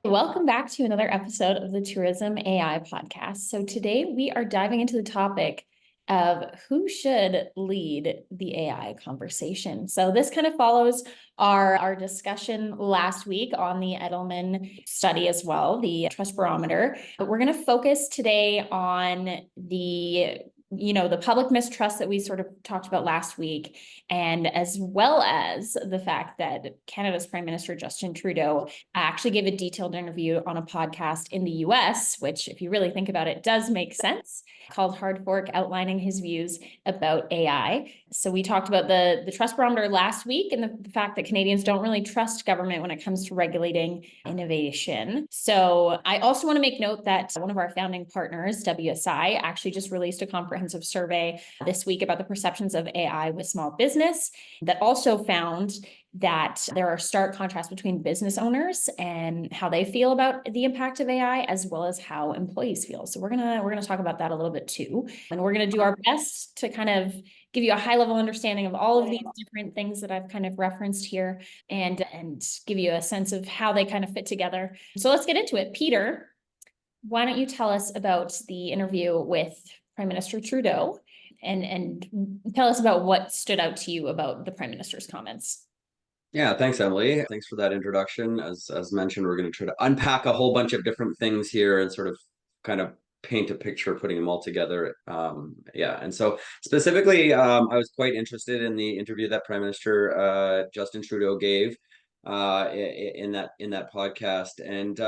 Welcome back to another episode of the Tourism AI podcast. So today we are diving into the topic of who should lead the AI conversation. So this kind of follows our discussion last week on the Edelman study as well, the Trust Barometer. But we're going to focus today on the public mistrust that we sort of talked about last week, and as well as the fact that Canada's Prime Minister Justin Trudeau actually gave a detailed interview on a podcast in the US, which, if you really think about it, does make sense, called Hard Fork, outlining his views about AI. So we talked about the trust barometer last week and the fact that Canadians don't really trust government when it comes to regulating innovation. So I also want to make note that one of our founding partners, WSI, actually just released a comprehensive survey this week about the perceptions of AI with small business that also found that there are stark contrasts between business owners and how they feel about the impact of AI, as well as how employees feel. So we're gonna talk about that a little bit too, and we're gonna do our best to kind of give you a high level understanding of all of these different things that I've kind of referenced here, and give you a sense of how they kind of fit together. So let's get into it. Peter, why don't you tell us about the interview with Prime Minister Trudeau, and tell us about what stood out to you about the Prime Minister's comments. Yeah, thanks, Emily. Thanks for that introduction. As mentioned, we're going to try to unpack a whole bunch of different things here and sort of kind of paint a picture, putting them all together. And so specifically, I was quite interested in the interview that Prime Minister Justin Trudeau gave in that podcast. And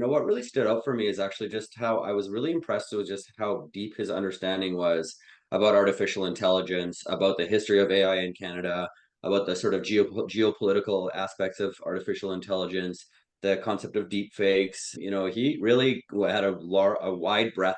what really stood out for me is actually just how I was really impressed with just how deep his understanding was about artificial intelligence, about the history of AI in Canada, about the sort of geopolitical aspects of artificial intelligence, the concept of deep fakes. He really had a wide breadth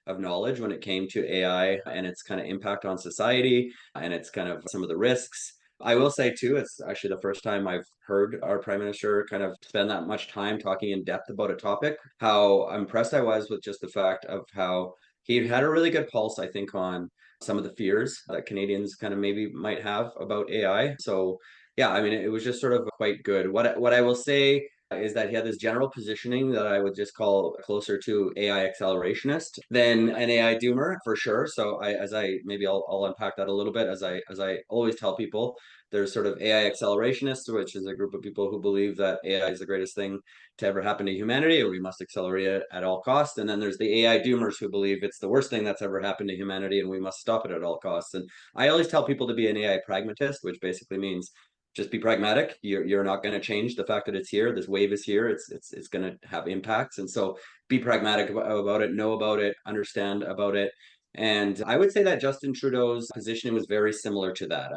of knowledge when it came to AI and its kind of impact on society and its kind of some of the risks. I will say too, it's actually the first time I've heard our Prime Minister kind of spend that much time talking in depth about a topic. How impressed I was with just the fact of how he had a really good pulse, I think, on some of the fears that Canadians kind of maybe might have about AI. So yeah, I mean, it was just sort of quite good. What I will say is that he had this general positioning that I would just call closer to AI accelerationist than an AI doomer for sure. So I'll unpack that a little bit as I always tell people. There's sort of AI accelerationists, which is a group of people who believe that AI is the greatest thing to ever happen to humanity, or we must accelerate it at all costs. And then there's the AI doomers who believe it's the worst thing that's ever happened to humanity and we must stop it at all costs. And I always tell people to be an AI pragmatist, which basically means just be pragmatic. You're not going to change the fact that it's here. This wave is here. It's going to have impacts. And so be pragmatic about it, know about it, understand about it. And I would say that Justin Trudeau's positioning was very similar to that.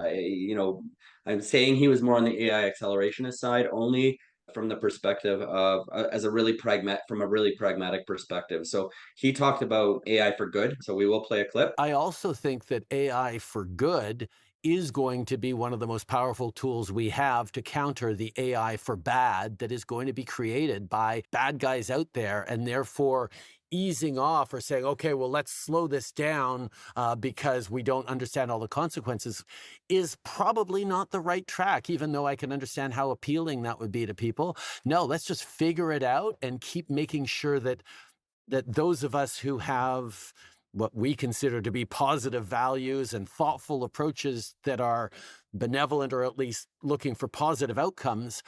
I'm saying he was more on the AI accelerationist side only from the perspective of as a really pragmatic perspective. So he talked about AI for good. So we will play a clip. I also think that AI for good is going to be one of the most powerful tools we have to counter the AI for bad that is going to be created by bad guys out there, and therefore easing off or saying, okay, well, let's slow this down because we don't understand all the consequences is probably not the right track, even though I can understand how appealing that would be to people. No, let's just figure it out and keep making sure that those of us who have what we consider to be positive values and thoughtful approaches that are benevolent or at least looking for positive outcomes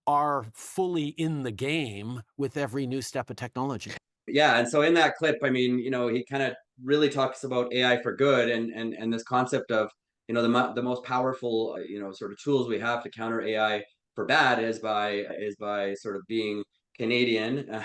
are fully in the game with every new step of technology. Yeah, and so in that clip, I mean, he kind of really talks about AI for good and this concept of, the most powerful, sort of tools we have to counter AI for bad is by sort of being Canadian,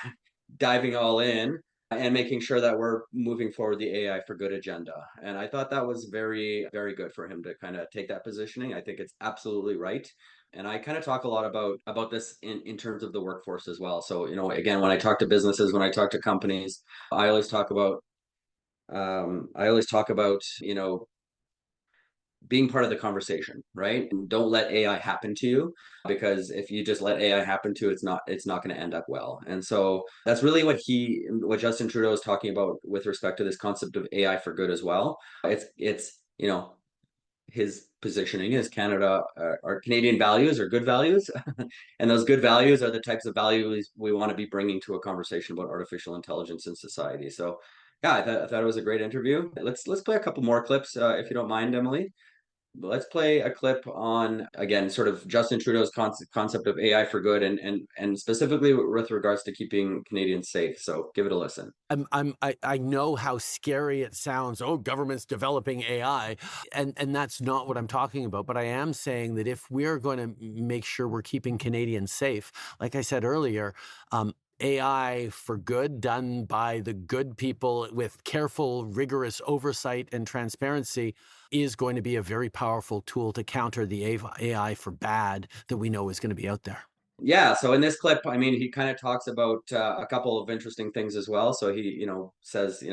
diving all in and making sure that we're moving forward the AI for good agenda. And I thought that was very, very good for him to kind of take that positioning. I think it's absolutely right. And I kind of talk a lot about this in terms of the workforce as well. So, again, when I talk to businesses, when I talk to companies, I always talk about being part of the conversation, right? And don't let AI happen to you, because if you just let AI happen to you, it's not going to end up well. And so that's really what Justin Trudeau is talking about with respect to this concept of AI for good as well. It's his positioning is Canada, our Canadian values are good values. And those good values are the types of values we want to be bringing to a conversation about artificial intelligence in society. So yeah, I thought it was a great interview. Let's play a couple more clips, if you don't mind, Emily. Let's play a clip on, again, sort of Justin Trudeau's concept of AI for good, and specifically with regards to keeping Canadians safe. So give it a listen. I know how scary it sounds. Oh, government's developing AI, and that's not what I'm talking about. But I am saying that if we're going to make sure we're keeping Canadians safe, like I said earlier, AI for good, done by the good people with careful, rigorous oversight and transparency, is going to be a very powerful tool to counter the AI for bad that we know is going to be out there. Yeah, so in this clip, I mean, he kind of talks about a couple of interesting things as well. So he, says,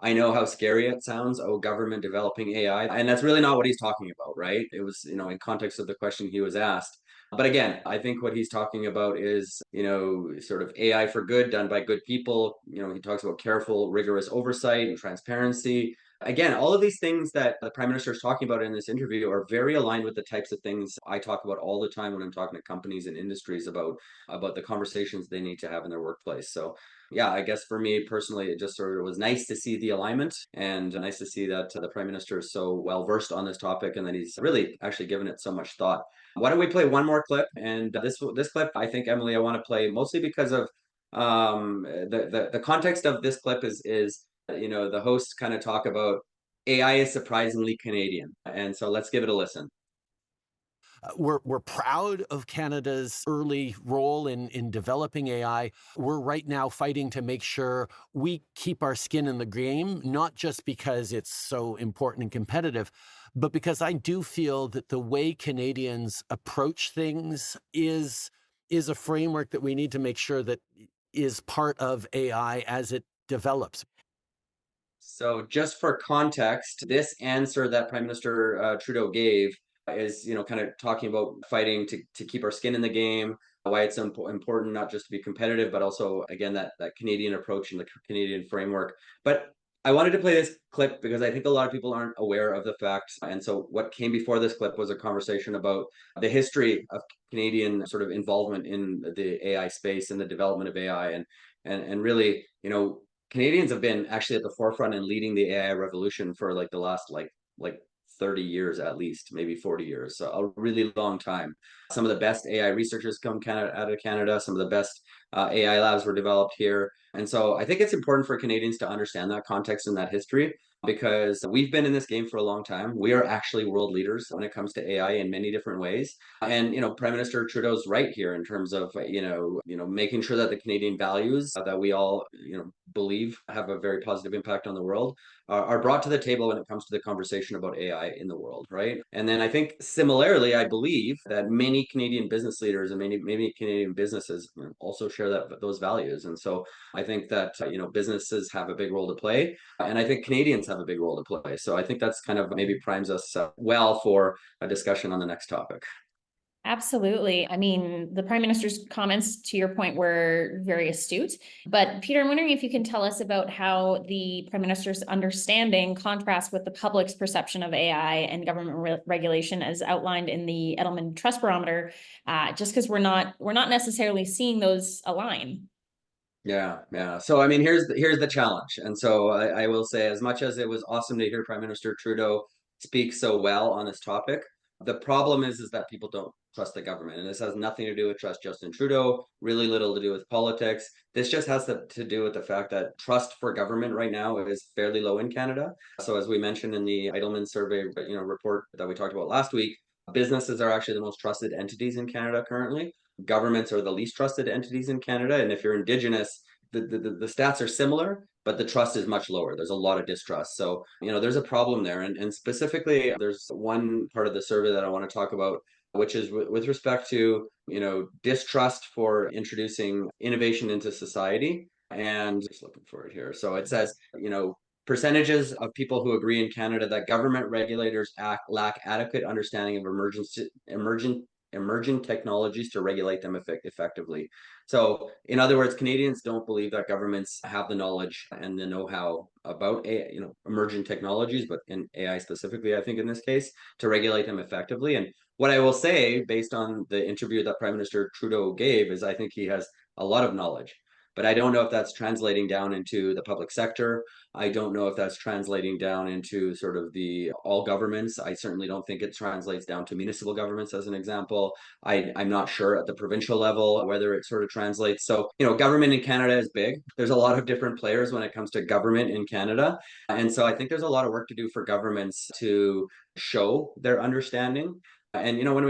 I know how scary it sounds. Oh, government developing AI. And that's really not what he's talking about, right? It was, in context of the question he was asked. But again, I think what he's talking about is, sort of AI for good, done by good people. He talks about careful, rigorous oversight and transparency. Again, all of these things that the Prime Minister is talking about in this interview are very aligned with the types of things I talk about all the time when I'm talking to companies and industries about the conversations they need to have in their workplace. So yeah, I guess for me personally, it just sort of was nice to see the alignment, and nice to see that the Prime Minister is so well versed on this topic and that he's really actually given it so much thought. Why don't we play one more clip? And this clip, I think, Emily, I want to play mostly because of the context of this clip is the hosts kind of talk about AI is surprisingly Canadian. And so let's give it a listen. We're proud of Canada's early role in developing AI. We're right now fighting to make sure we keep our skin in the game, not just because it's so important and competitive, but because I do feel that the way Canadians approach things is a framework that we need to make sure that is part of AI as it develops. So just for context, this answer that Prime Minister Trudeau gave is, kind of talking about fighting to keep our skin in the game, why it's important not just to be competitive, but also, again, that Canadian approach and the Canadian framework. But I wanted to play this clip because I think a lot of people aren't aware of the facts. And so what came before this clip was a conversation about the history of Canadian sort of involvement in the AI space and the development of AI. And really, Canadians have been actually at the forefront and leading the AI revolution for like the last like 30 years at least, maybe 40 years. So a really long time. Some of the best AI researchers come out of Canada. Some of the best AI labs were developed here. And so I think it's important for Canadians to understand that context and that history, because we've been in this game for a long time. We are actually world leaders when it comes to AI in many different ways. And Prime Minister Trudeau's right here in terms of making sure that the Canadian values that we all believe have a very positive impact on the world are brought to the table when it comes to the conversation about AI in the world, right? And then I think similarly, I believe that many Canadian business leaders and many Canadian businesses also share those values. And so I think that businesses have a big role to play, and I think Canadians have a big role to play. So I think that's kind of maybe primes us well for a discussion on the next topic. Absolutely. I mean, the Prime Minister's comments, to your point, were very astute. But Peter, I'm wondering if you can tell us about how the Prime Minister's understanding contrasts with the public's perception of AI and government regulation as outlined in the Edelman Trust Barometer, just because we're not necessarily seeing those align. Yeah. So I mean, here's the challenge. And so I will say, as much as it was awesome to hear Prime Minister Trudeau speak so well on this topic, the problem is that people don't trust the government. And this has nothing to do with trust Justin Trudeau, really little to do with politics. This just has to do with the fact that trust for government right now is fairly low in Canada. So as we mentioned in the Edelman survey, report that we talked about last week, businesses are actually the most trusted entities in Canada currently. Governments are the least trusted entities in Canada. And if you're Indigenous, the stats are similar, but the trust is much lower. There's a lot of distrust. So, there's a problem there. And specifically, there's one part of the survey that I want to talk about, which is with respect to, distrust for introducing innovation into society. And just looking for it here. So it says, percentages of people who agree in Canada that government regulators lack adequate understanding of emerging technologies to regulate them effectively. So in other words, Canadians don't believe that governments have the knowledge and the know-how about AI, emerging technologies, but in AI specifically, I think in this case, to regulate them effectively. And what I will say, based on the interview that Prime Minister Trudeau gave, is I think he has a lot of knowledge. But I don't know if that's translating down into the public sector. I don't know if that's translating down into sort of the all governments. I certainly don't think it translates down to municipal governments, as an example. I'm not sure at the provincial level whether it sort of translates. So, government in Canada is big. There's a lot of different players when it comes to government in Canada. And so I think there's a lot of work to do for governments to show their understanding. And when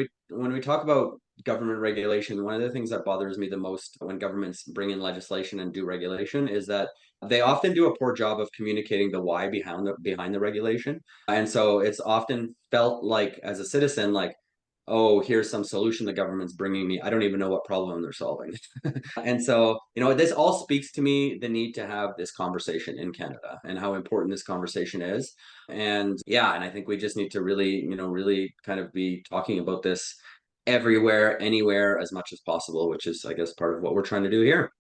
we talk about government regulation, one of the things that bothers me the most when governments bring in legislation and do regulation is that they often do a poor job of communicating the why behind the regulation. And so it's often felt like, as a citizen, like, oh, here's some solution the government's bringing me. I don't even know what problem they're solving. And so, this all speaks to me the need to have this conversation in Canada and how important this conversation is. And yeah, and I think we just need to really kind of be talking about this everywhere, anywhere, as much as possible, which is, I guess, part of what we're trying to do here.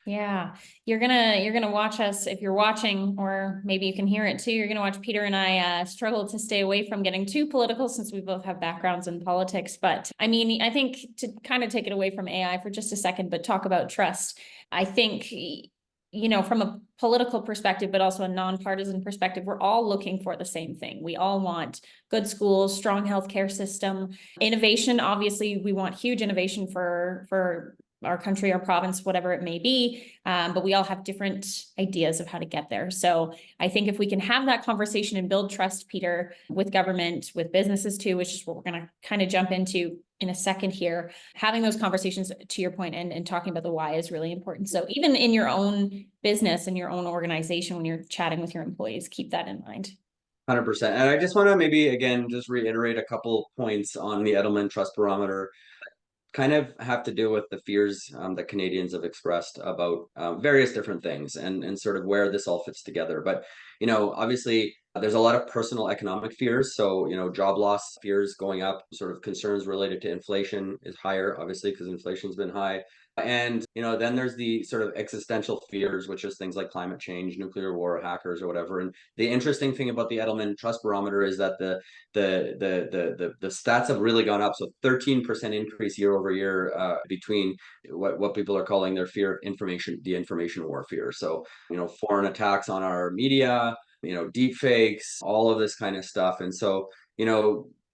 Yeah, you're gonna watch us if you're watching, or maybe you can hear it too. You're gonna watch Peter and I struggle to stay away from getting too political, since we both have backgrounds in politics. But I mean, I think to kind of take it away from AI for just a second, but talk about trust. I think, from a political perspective, but also a nonpartisan perspective, we're all looking for the same thing. We all want good schools, strong healthcare system, innovation. Obviously, we want huge innovation for our country, our province, whatever it may be. But we all have different ideas of how to get there. So I think if we can have that conversation and build trust, Peter, with government, with businesses too, which is what we're going to kind of jump into in a second here, having those conversations, to your point, and talking about the why is really important. So even in your own business and your own organization, when you're chatting with your employees, keep that in mind. 100%. And I just want to maybe, again, just reiterate a couple points on the Edelman Trust Barometer. Kind of have to do with the fears that Canadians have expressed about various different things and sort of where this all fits together. But, obviously there's a lot of personal economic fears. So, job loss fears going up, sort of concerns related to inflation is higher, obviously, because inflation's been high. And, then there's the sort of existential fears, which is things like climate change, nuclear war, hackers, or whatever. And the interesting thing about the Edelman Trust Barometer is that the stats have really gone up. So 13% increase year over year between what people are calling their fear of information, the information war fear. So, foreign attacks on our media, deep fakes, all of this kind of stuff. And so,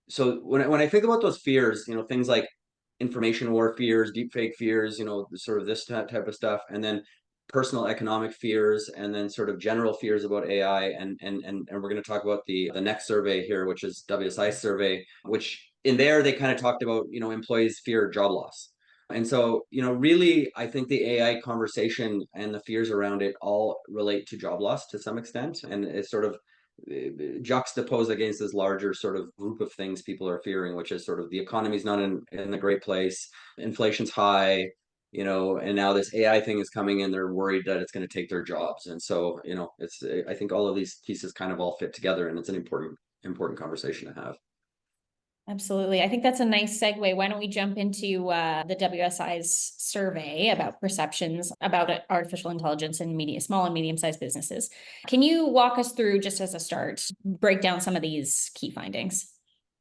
so when I think about those fears, things like information war fears, deepfake fears, sort of this type of stuff, and then personal economic fears, and then sort of general fears about AI, and we're going to talk about the next survey here, which is WSI survey, which in there they kind of talked about employees fear job loss. And so, really, I think the AI conversation and the fears around it all relate to job loss to some extent, and it's sort of juxtaposed against this larger sort of group of things people are fearing, which is sort of the economy's not in a great place, inflation's high, and now this AI thing is coming in, they're worried that it's going to take their jobs. And so, it's, I think all of these pieces kind of all fit together, and it's an important conversation to have. Absolutely. I think that's a nice segue. Why don't we jump into the WSI's survey about perceptions about artificial intelligence in small and medium-sized businesses. Can you walk us through, just as a start, break down some of these key findings?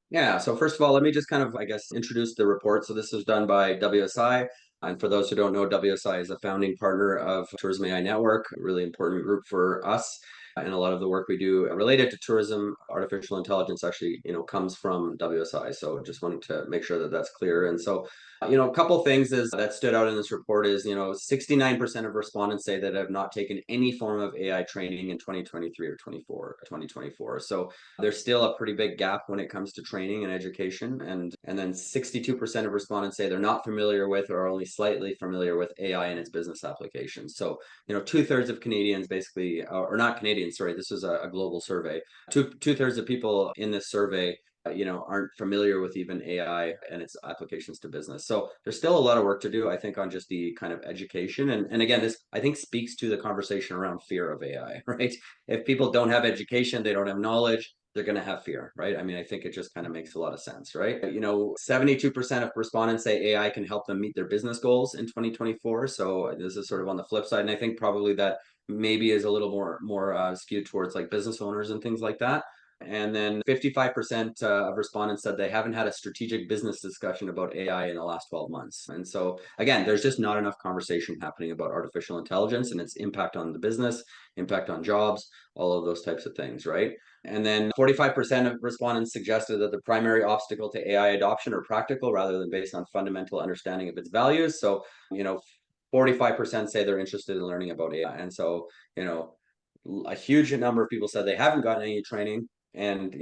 Yeah. So first of all, let me just kind of, I guess, introduce the report. So this was done by WSI. And for those who don't know, WSI is a founding partner of Tourism AI Network, a really important group for us. And a lot of the work we do related to tourism, artificial intelligence actually, comes from WSI. So just wanted to make sure that that's clear. And so, a couple things that stood out in this report is, 69% of respondents say that have not taken any form of AI training in 2023 or 2024. So there's still a pretty big gap when it comes to training and education. And then 62% of respondents say they're not familiar with or only slightly familiar with AI and its business applications. So, 2/3 of Canadians basically, or not Canadians, sorry, this is a global survey. Two-thirds of people in this survey, aren't familiar with even AI and its applications to business. So there's still a lot of work to do, I think, on just the kind of education. And again, this, I think, speaks to the conversation around fear of AI, right? If people don't have education, they don't have knowledge, they're going to have fear, right? I mean, I think it just kind of makes a lot of sense, right? 72% of respondents say AI can help them meet their business goals in 2024. So this is sort of on the flip side. And I think probably that maybe is a little more skewed towards like business owners and things like that. And then 55% of respondents said they haven't had a strategic business discussion about AI in the last 12 months. And so, again, there's just not enough conversation happening about artificial intelligence and its impact on the business, impact on jobs, all of those types of things, right? And then 45% of respondents suggested that the primary obstacle to AI adoption are practical rather than based on fundamental understanding of its values. So, 45% say they're interested in learning about AI. And so, a huge number of people said they haven't gotten any training. And,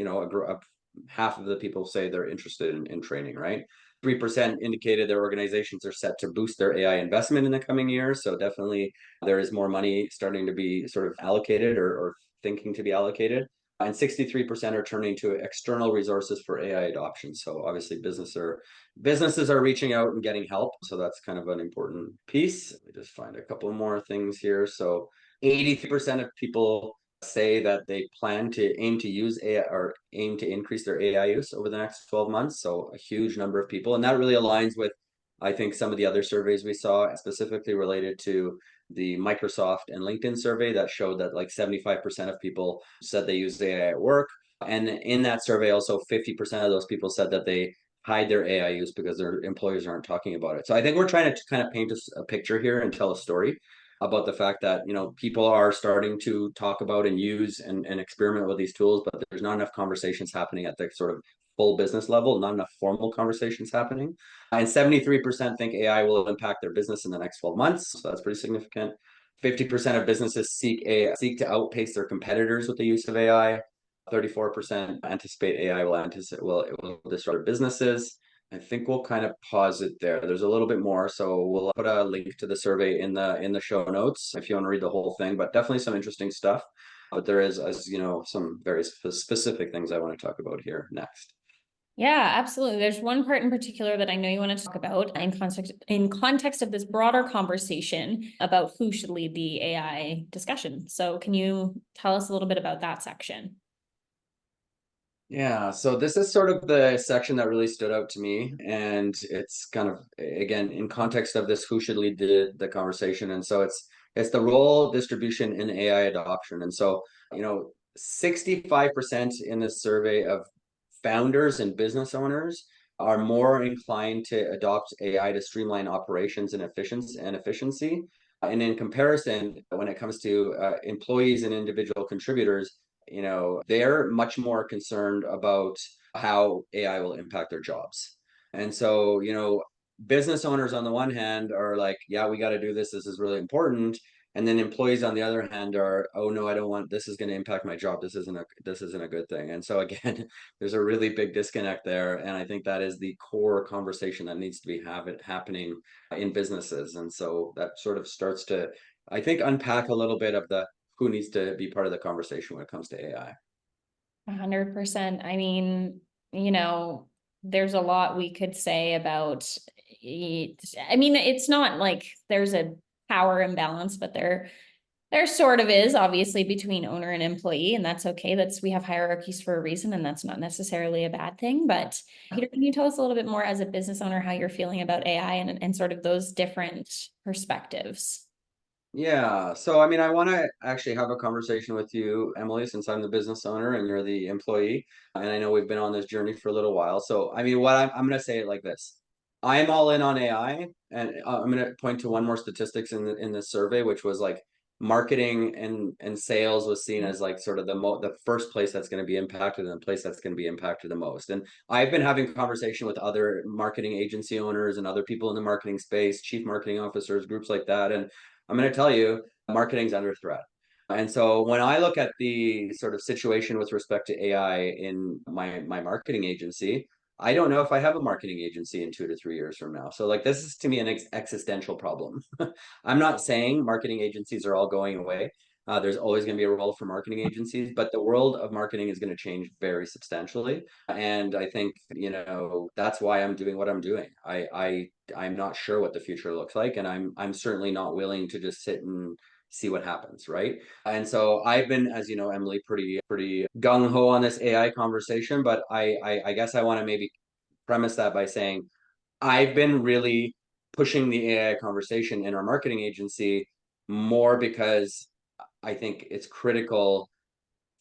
half of the people say they're interested in training, right? 3% indicated their organizations are set to boost their AI investment in the coming years. So definitely there is more money starting to be sort of allocated or thinking to be allocated. And 63% are turning to external resources for AI adoption. So obviously businesses are reaching out and getting help. So that's kind of an important piece. Let me just find a couple more things here. So 83% of people say that they plan to aim to use AI or aim to increase their AI use over the next 12 months. So a huge number of people. And that really aligns with, I think, some of the other surveys we saw specifically related to the Microsoft and LinkedIn survey that showed that like 75% of people said they use AI at work. And in that survey, also 50% of those people said that they hide their AI use because their employers aren't talking about it. So I think we're trying to kind of paint a picture here and tell a story about the fact that people are starting to talk about and use and experiment with these tools, but there's not enough conversations happening at the sort of full business level, not enough formal conversations happening. And 73% think AI will impact their business in the next 12 months. So that's pretty significant. 50% of businesses seek to outpace their competitors with the use of AI. 34% anticipate AI will disrupt businesses. I think we'll kind of pause it there. There's a little bit more, so we'll put a link to the survey in the show notes if you want to read the whole thing. But definitely some interesting stuff. But there is, as some very specific things I want to talk about here next. Yeah, absolutely. There's one part in particular that I know you want to talk about in context of this broader conversation about who should lead the AI discussion. So can you tell us a little bit about that section? Yeah, so this is sort of the section that really stood out to me, and it's kind of, again, in context of this, who should lead the conversation. And so it's the role, distribution, in AI adoption. And so 65% in this survey of founders and business owners are more inclined to adopt AI to streamline operations and efficiency. And in comparison, when it comes to employees and individual contributors, they're much more concerned about how AI will impact their jobs. And so, business owners on the one hand are like, yeah, we got to do this. This is really important. And then employees on the other hand are, oh no, I don't want, this is going to impact my job. This isn't a good thing. And so again, there's a really big disconnect there. And I think that is the core conversation that needs to be happening in businesses. And so that sort of starts to, I think, unpack a little bit of the who needs to be part of the conversation when it comes to AI. 100%. I mean, there's a lot we could say about it. I mean, it's not like there's a power imbalance, but there sort of is, obviously, between owner and employee, and that's okay. We have hierarchies for a reason, and that's not necessarily a bad thing. But Peter, can you tell us a little bit more as a business owner how you're feeling about AI and sort of those different perspectives? Yeah. So, I mean, I want to actually have a conversation with you, Emily, since I'm the business owner and you're the employee. And I know we've been on this journey for a little while. So, I mean, what I'm going to say it like this. I'm all in on AI, and I'm going to point to one more statistics in the survey, which was like marketing and sales was seen as like sort of the first place that's going to be impacted and the place that's going to be impacted the most. And I've been having conversation with other marketing agency owners and other people in the marketing space, chief marketing officers, groups like that, and I'm going to tell you, marketing's under threat. And so when I look at the sort of situation with respect to AI in my marketing agency, I don't know if I have a marketing agency in 2 to 3 years from now. So like this is to me an existential problem. I'm not saying marketing agencies are all going away. There's always going to be a role for marketing agencies, but the world of marketing is going to change very substantially. And I think, that's why I'm doing what I'm doing. I'm not sure what the future looks like, and I'm certainly not willing to just sit and see what happens, right? And so I've been, as you know, Emily, pretty gung-ho on this AI conversation, but I guess I want to maybe premise that by saying I've been really pushing the AI conversation in our marketing agency more because I think it's critical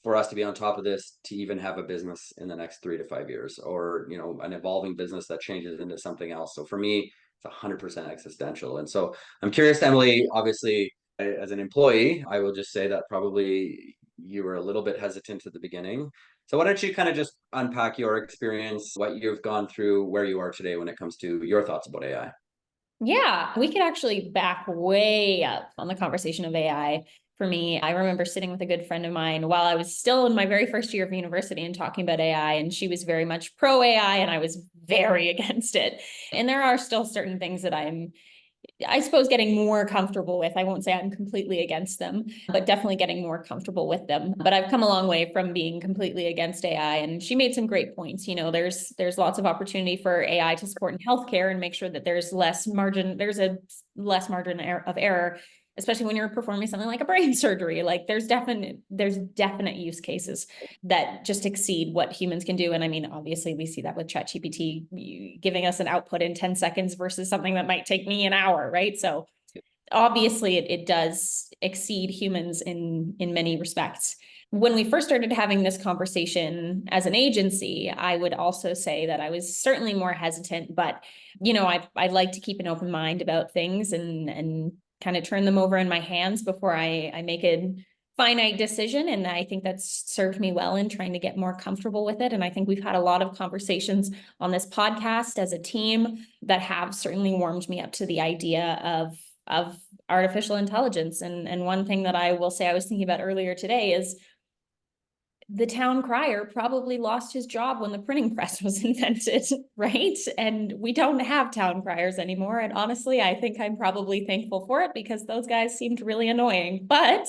for us to be on top of this to even have a business in the next 3 to 5 years, or an evolving business that changes into something else. So for me, it's 100% existential. And so I'm curious, Emily, obviously as an employee, I will just say that probably you were a little bit hesitant at the beginning. So why don't you kind of just unpack your experience, what you've gone through, where you are today when it comes to your thoughts about AI? Yeah, we could actually back way up on the conversation of AI. For me, I remember sitting with a good friend of mine while I was still in my very first year of university and talking about AI, and she was very much pro AI and I was very against it. And there are still certain things that I suppose, getting more comfortable with. I won't say I'm completely against them, but definitely getting more comfortable with them. But I've come a long way from being completely against AI. And she made some great points. There's lots of opportunity for AI to support in healthcare and make sure that there's a less margin of error, especially when you're performing something like a brain surgery. Like there's definite use cases that just exceed what humans can do. And I mean, obviously we see that with ChatGPT giving us an output in 10 seconds versus something that might take me an hour, right? So obviously it does exceed humans in many respects. When we first started having this conversation as an agency, I would also say that I was certainly more hesitant, but I like to keep an open mind about things and kind of turn them over in my hands before I make a finite decision. And I think that's served me well in trying to get more comfortable with it. And I think we've had a lot of conversations on this podcast as a team that have certainly warmed me up to the idea of artificial intelligence. And one thing that I will say I was thinking about earlier today is the town crier probably lost his job when the printing press was invented, right? And we don't have town criers anymore. And honestly, I think I'm probably thankful for it because those guys seemed really annoying. But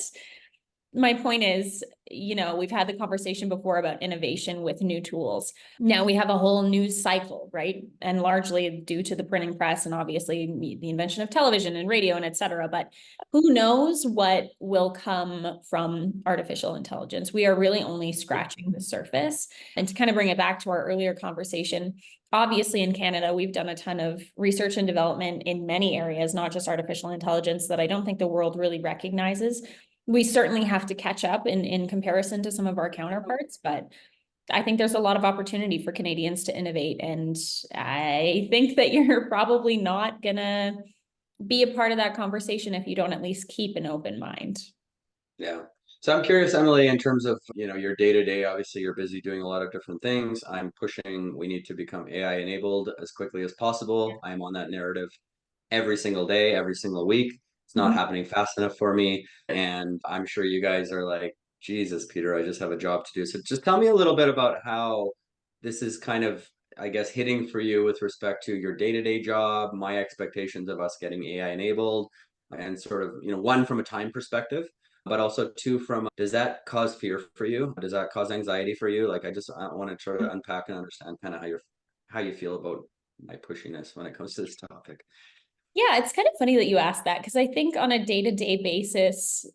my point is, we've had the conversation before about innovation with new tools. Now we have a whole news cycle, right? And largely due to the printing press and obviously the invention of television and radio and et cetera. But who knows what will come from artificial intelligence? We are really only scratching the surface. And to kind of bring it back to our earlier conversation, obviously in Canada, we've done a ton of research and development in many areas, not just artificial intelligence, that I don't think the world really recognizes. We certainly have to catch up in comparison to some of our counterparts, but I think there's a lot of opportunity for Canadians to innovate. And I think that you're probably not gonna be a part of that conversation if you don't at least keep an open mind. Yeah. So I'm curious, Emily, in terms of, your day-to-day, obviously you're busy doing a lot of different things. I'm pushing, we need to become AI enabled as quickly as possible. I'm on that narrative every single day, every single week. It's not happening fast enough for me. And I'm sure you guys are like, Jesus, Peter, I just have a job to do. So just tell me a little bit about how this is kind of, I guess, hitting for you with respect to your day-to-day job, my expectations of us getting AI enabled, and sort of, one, from a time perspective, but also two, from, does that cause fear for you? Does that cause anxiety for you? Like, I want to try to unpack and understand kind of how you feel about my pushiness when it comes to this topic. Yeah, it's kind of funny that you asked that because I think on a day-to-day basis,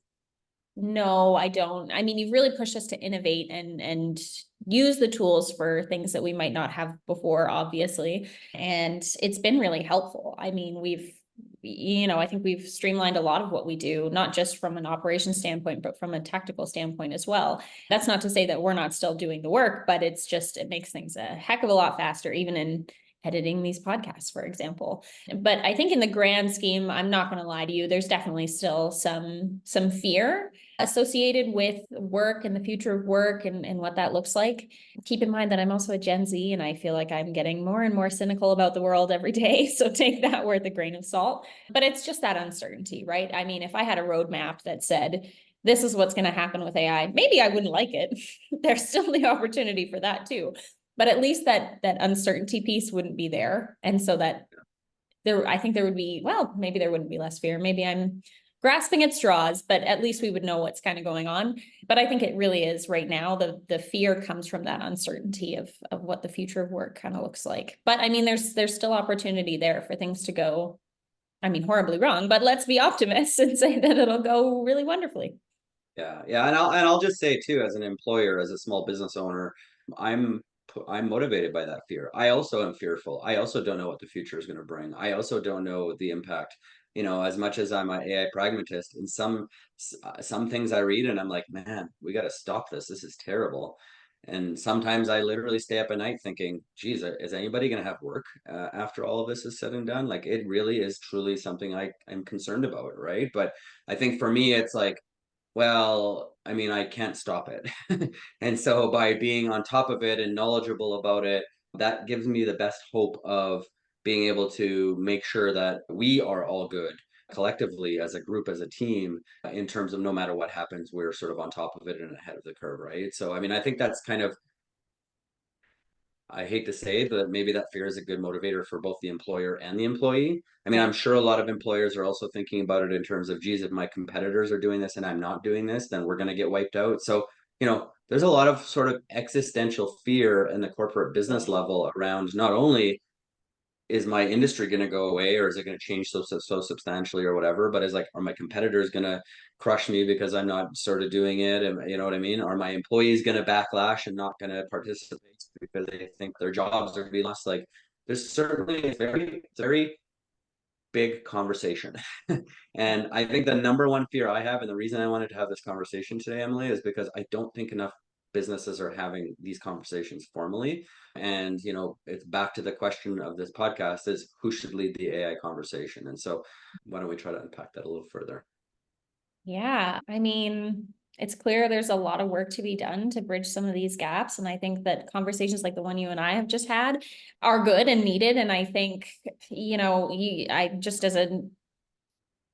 no, I don't. I mean, you've really pushed us to innovate and use the tools for things that we might not have before, obviously. And it's been really helpful. I mean, I think we've streamlined a lot of what we do, not just from an operations standpoint, but from a tactical standpoint as well. That's not to say that we're not still doing the work, but it makes things a heck of a lot faster, even in editing these podcasts, for example. But I think in the grand scheme, I'm not going to lie to you, there's definitely still some fear associated with work and the future of work and what that looks like. Keep in mind that I'm also a Gen Z and I feel like I'm getting more and more cynical about the world every day. So take that with a grain of salt. But it's just that uncertainty, right? I mean, if I had a roadmap that said, this is what's going to happen with AI, maybe I wouldn't like it. There's still the opportunity for that too. But at least that uncertainty piece wouldn't be there. And so I think there would be, well, maybe there wouldn't be less fear. Maybe I'm grasping at straws, but at least we would know what's kind of going on. But I think it really is right now, the fear comes from that uncertainty of what the future of work kind of looks like. But I mean, there's still opportunity there for things to go I mean, horribly wrong, but let's be optimists and say that it'll go really wonderfully. Yeah, yeah, and I'll just say too, as an employer, as a small business owner, I'm I'm motivated by that fear. I also am fearful. I also don't know what the future is going to bring. I also don't know the impact. As much as I'm an AI pragmatist, in some things I read and I'm like, man, we got to stop this. This is terrible. And sometimes I literally stay up at night thinking, geez, is anybody going to have work after all of this is said and done? Like, it really is truly something I'm concerned about, right? But I think for me, it's like, well, I mean, I can't stop it. And so by being on top of it and knowledgeable about it, that gives me the best hope of being able to make sure that we are all good collectively as a group, as a team, in terms of no matter what happens, we're sort of on top of it and ahead of the curve, right? So, I mean, I think that's kind of, I hate to say that maybe that fear is a good motivator for both the employer and the employee. I mean, I'm sure a lot of employers are also thinking about it in terms of, geez, if my competitors are doing this and I'm not doing this, then we're going to get wiped out. So, there's a lot of sort of existential fear in the corporate business level around not only is my industry going to go away or is it going to change so substantially or whatever, but is like, are my competitors going to crush me because I'm not sort of doing it, and you know what I mean, are my employees going to backlash and not going to participate because they think their jobs are going to be lost? Like, there's certainly a very big conversation. And I think the number one fear I have, and the reason I wanted to have this conversation today, Emily, is because I don't think enough businesses are having these conversations formally. And, it's back to the question of this podcast is who should lead the AI conversation? And so why don't we try to unpack that a little further? Yeah, I mean, it's clear there's a lot of work to be done to bridge some of these gaps. And I think that conversations like the one you and I have just had are good and needed. And I think, I just as a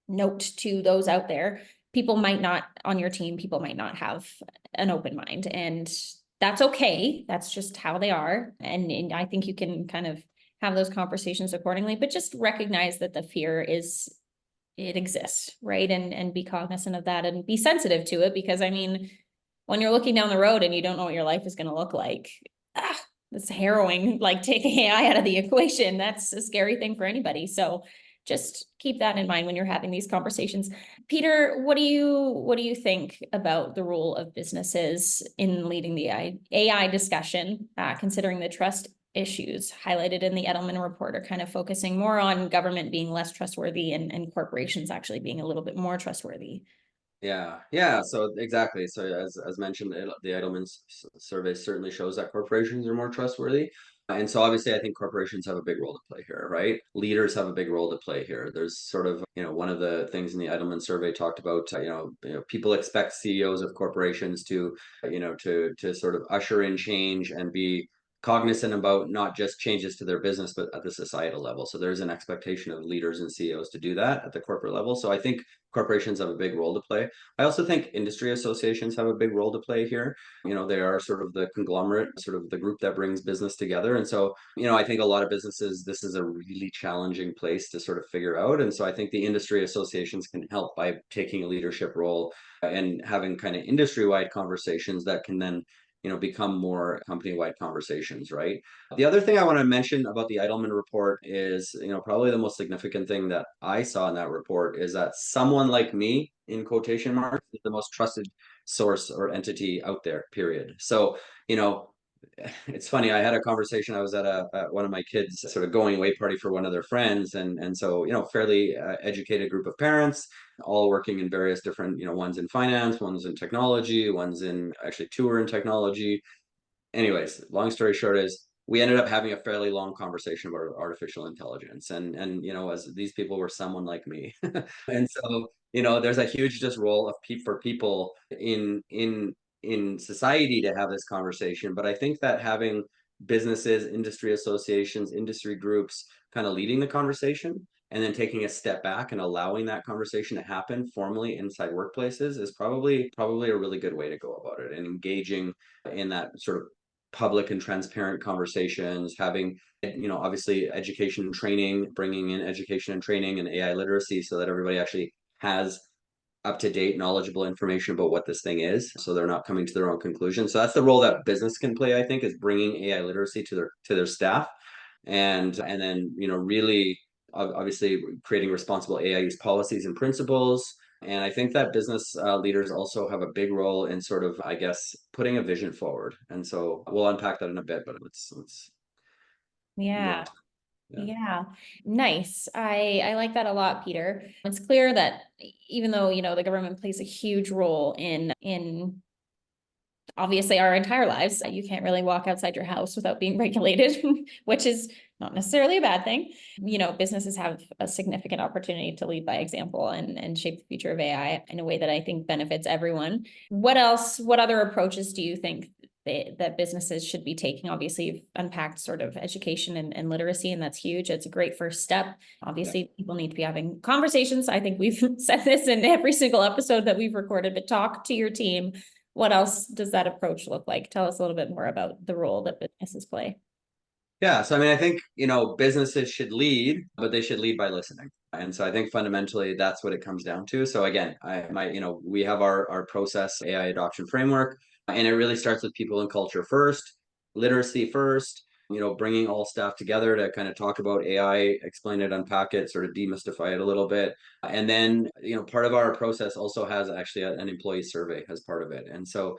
note to those out there, people might not on your team, people might not have an open mind, and that's okay. That's just how they are. And I think you can kind of have those conversations accordingly, but just recognize that the fear it exists, right? And be cognizant of that and be sensitive to it, because I mean, when you're looking down the road and you don't know what your life is going to look like, it's harrowing. Like, take AI out of the equation. That's a scary thing for anybody. So just keep that in mind when you're having these conversations. Peter, what do you think about the role of businesses in leading the AI discussion, considering the trust issues highlighted in the Edelman report are kind of focusing more on government being less trustworthy and corporations actually being a little bit more trustworthy? Yeah. So exactly. So as mentioned, the Edelman survey certainly shows that corporations are more trustworthy. And so obviously, I think corporations have a big role to play here, right? Leaders have a big role to play here. There's sort of, one of the things in the Edelman survey talked about, people expect CEOs of corporations to sort of usher in change and be cognizant about not just changes to their business, but at the societal level. So there's an expectation of leaders and CEOs to do that at the corporate level. So I think corporations have a big role to play. I also think industry associations have a big role to play here. They are sort of the conglomerate, sort of the group that brings business together. And so, I think a lot of businesses, this is a really challenging place to sort of figure out. And so I think the industry associations can help by taking a leadership role and having kind of industry-wide conversations that can then become more company-wide conversations, right? The other thing I want to mention about the Edelman report is, probably the most significant thing that I saw in that report is that someone like me, in quotation marks, is the most trusted source or entity out there, period. So, it's funny. I had a conversation. I was at one of my kids' sort of going away party for one of their friends, and so fairly educated group of parents, all working in various different, one's in finance, one's in technology, one's in actually two are in technology. Anyways, long story short is we ended up having a fairly long conversation about artificial intelligence, and as these people were someone like me, and so there's a huge just role of for people in society to have this conversation. But I think that having businesses, industry associations, industry groups kind of leading the conversation and then taking a step back and allowing that conversation to happen formally inside workplaces is probably a really good way to go about it, and engaging in that sort of public and transparent conversations, having obviously education and training, bringing in education and training and AI literacy so that everybody actually has up-to-date knowledgeable information about what this thing is, so they're not coming to their own conclusions. So that's the role that business can play, I think, is bringing AI literacy to their staff, and then really obviously creating responsible AI use policies and principles. And I think that business leaders also have a big role in sort of, I guess, putting a vision forward. And so we'll unpack that in a bit, but let's move Yeah. on. Yeah, nice. I like that a lot, Peter. It's clear that even though, the government plays a huge role in obviously our entire lives, you can't really walk outside your house without being regulated, which is not necessarily a bad thing. Businesses have a significant opportunity to lead by example and shape the future of AI in a way that I think benefits everyone. What other approaches do you think that businesses should be taking? Obviously, you've unpacked sort of education and literacy, and that's huge. It's a great first step. Obviously, people need to be having conversations. I think we've said this in every single episode that we've recorded, but talk to your team. What else does that approach look like? Tell us a little bit more about the role that businesses play. Yeah, so I mean, I think, businesses should lead, but they should lead by listening. And so I think fundamentally that's what it comes down to. So again, we have our process AI adoption framework, and it really starts with people and culture first, literacy first, bringing all staff together to kind of talk about AI, explain it, unpack it, sort of demystify it a little bit. And then, part of our process also has actually an employee survey as part of it. And so,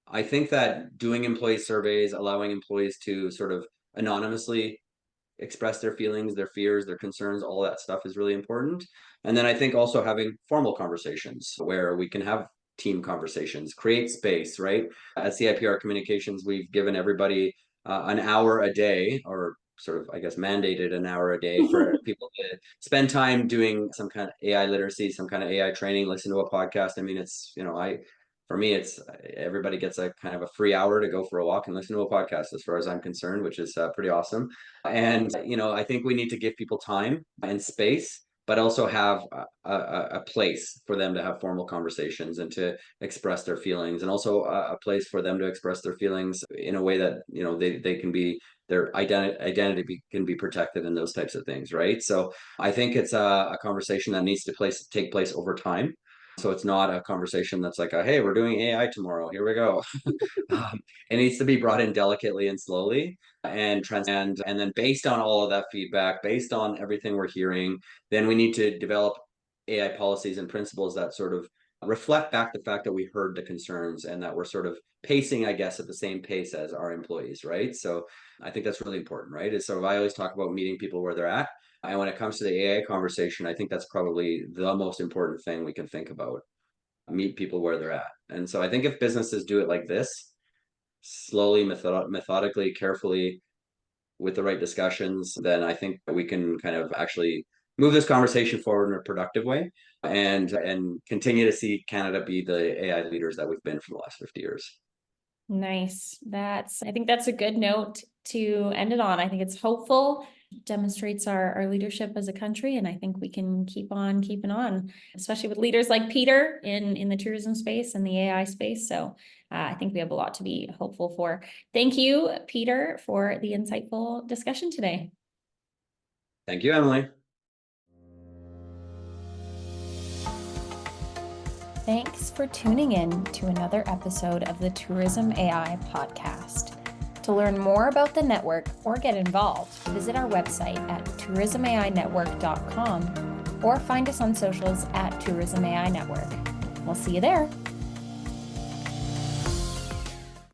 I think that doing employee surveys, allowing employees to sort of anonymously express their feelings, their fears, their concerns, all that stuff is really important. And then I think also having formal conversations where we can have team conversations, create space, right? At CIPR Communications, we've given everybody an hour a day, or sort of, I guess, mandated an hour a day for people to spend time doing some kind of AI literacy, some kind of AI training, listen to a podcast. I mean, it's, for me, it's everybody gets a kind of a free hour to go for a walk and listen to a podcast, as far as I'm concerned, which is pretty awesome. And, I think we need to give people time and space, but also have a place for them to have formal conversations and to express their feelings, and also a place for them to express their feelings in a way that, they can be, their identity can be protected, and those types of things, right? So I think it's a conversation that needs to take place over time. So it's not a conversation that's like, hey, we're doing AI tomorrow, here we go. It needs to be brought in delicately and slowly, and then based on all of that feedback, based on everything we're hearing, then we need to develop AI policies and principles that sort of reflect back the fact that we heard the concerns, and that we're sort of pacing, I guess, at the same pace as our employees, right? So I think that's really important, right? Is sort of, I always talk about meeting people where they're at. And when it comes to the AI conversation, I think that's probably the most important thing we can think about. Meet people where they're at. And so I think if businesses do it like this, slowly, methodically, carefully, with the right discussions, then I think we can kind of actually move this conversation forward in a productive way, and continue to see Canada be the AI leaders that we've been for the last 50 years. Nice. I think that's a good note to end it on. I think it's hopeful, demonstrates our leadership as a country, and I think we can keep on keeping on, especially with leaders like Peter in the tourism space and the AI space. So I think we have a lot to be hopeful for. Thank you, Peter, for the insightful discussion today. Thank you, Emily. Thanks for tuning in to another episode of the Tourism AI podcast. To learn more about the network or get involved, visit our website at tourismainetwork.com or find us on socials at Tourism AI Network. We'll see you there.